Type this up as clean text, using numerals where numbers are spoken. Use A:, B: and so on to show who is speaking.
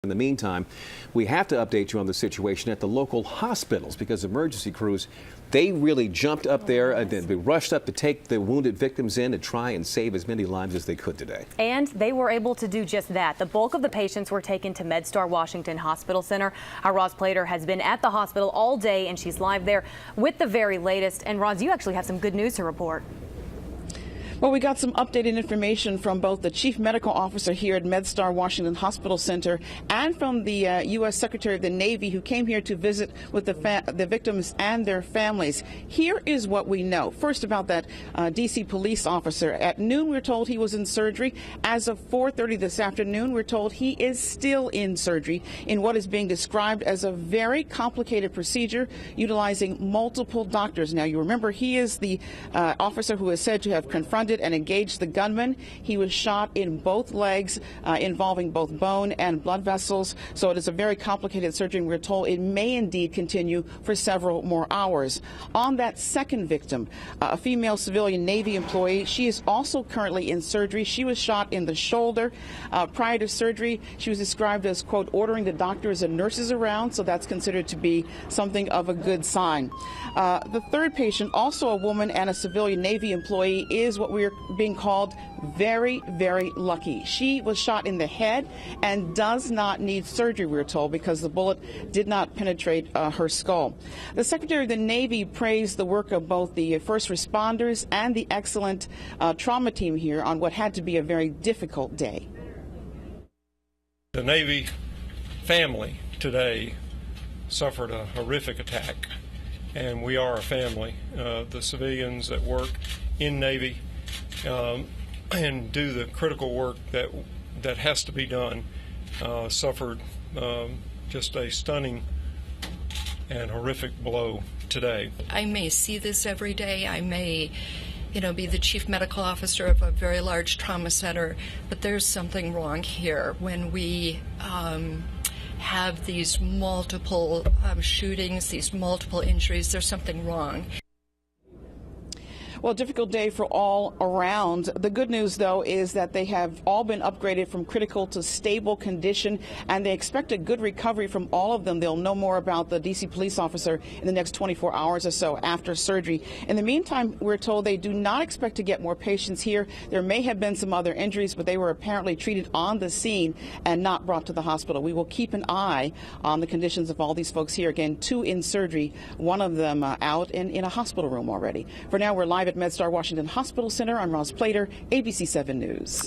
A: In the meantime, we have to update you on the situation at the local hospitals because emergency crews, they really jumped up there and they rushed up to take the wounded victims in and try and save as many lives as they could today. And
B: they were able to do just that. The bulk of the patients were taken to MedStar Washington Hospital Center. Our Roz Plater has been at the hospital all day and she's live there with the very latest. And Roz, you actually have some good news to report.
C: Well, we got some updated information from both the chief medical officer here at MedStar Washington Hospital Center and from the U.S. Secretary of the Navy, who came here to visit with the victims and their families. Here is what we know. First, about that D.C. police officer. At noon, we're told he was in surgery. As of 4:30 this afternoon, we're told he is still in surgery in what is being described as a very complicated procedure utilizing multiple doctors. Now, you remember, he is the officer who is said to have confronted and engaged the gunman. He was shot in both legs, involving both bone and blood vessels. So it is a very complicated surgery. We're told it may indeed continue for several more hours. On that second victim, a female civilian Navy employee, she is also currently in surgery. She was shot in the shoulder. Prior to surgery, she was described as, quote, ordering the doctors and nurses around. So that's considered to be something of a good sign. The third patient, also a woman and a civilian Navy employee, is what we're being called very, very lucky. She was shot in the head and does not need surgery, we're told, because the bullet did not penetrate her skull. The Secretary of the Navy praised the work of both the first responders and the excellent trauma team here on what had to be a very difficult day.
D: The Navy family today suffered a horrific attack, and we are a family. The civilians that work in Navy and do the critical work that has to be done suffered just a stunning and horrific blow today.
E: I may see this every day. I may, be the chief medical officer of a very large trauma center, but there's something wrong here when we have these multiple shootings, these multiple injuries. There's something wrong.
C: Well, difficult day for all around. The good news, though, is that they have all been upgraded from critical to stable condition, and they expect a good recovery from all of them. They'll know more about the D.C. police officer in the next 24 hours or so after surgery. In the meantime, we're told they do not expect to get more patients here. There may have been some other injuries, but they were apparently treated on the scene and not brought to the hospital. We will keep an eye on the conditions of all these folks here. Again, 2 in surgery, one of them out in a hospital room already. For now, we're live at MedStar Washington Hospital Center. I'm Roz Plater, ABC 7 News.